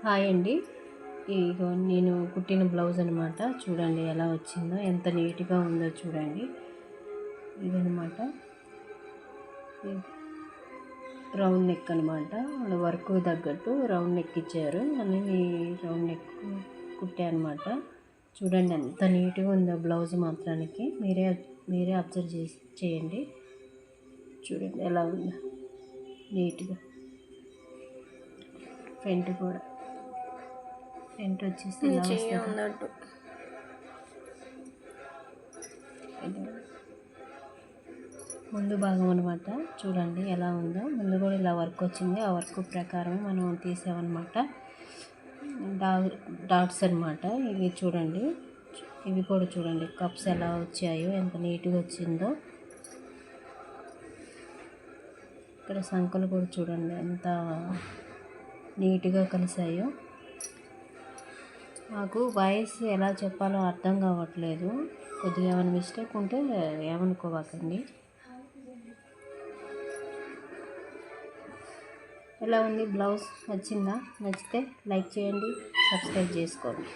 Hi అండి. ఇగో నేను కుట్టిన బ్లౌజ్ అనమాట. చూడండి ఎలా వచ్చిందో, ఎంత నీట్గా ఉందో చూడండి. ఇదనమాట రౌండ్ నెక్ అనమాట. వాళ్ళ వర్క్ తగ్గట్టు రౌండ్ నెక్ ఇచ్చారు అని రౌండ్ నెక్ కుట్టే అనమాట. చూడండి ఎంత నీట్గా ఉందో బ్లౌజ్ మాత్రానికి. మీరే అబ్జర్వ్ చేయండి. చూడండి ఎలా ఉందో నీట్గా. ఫ్రంట్ కూడా ఫ్రంట్ వచ్చేసి ఇలా వస్తుంది. ముందు భాగం అనమాట. చూడండి ఎలా ఉందో. ముందు కూడా ఇలా వర్క్ వచ్చింది. ఆ వర్క్ ప్రకారం మనం తీసామన్నమాట. డాట్స్ అనమాట ఇవి. చూడండి ఇవి కూడా చూడండి కప్స్ ఎలా వచ్చాయో, ఎంత నీట్గా వచ్చిందో. ఇక్కడ సంకలు కూడా చూడండి ఎంత నీట్గా కలిసాయో. నాకు వాయిస్ ఎలా చెప్పాలో అర్థం కావట్లేదు. కొద్దిగా ఏమైనా మిస్టేక్ ఉంటే ఏమనుకోవాకండి. ఎలా ఉంది బ్లౌజ్? నచ్చిందా? నచ్చితే లైక్ చేయండి, సబ్స్క్రైబ్ చేసుకోండి.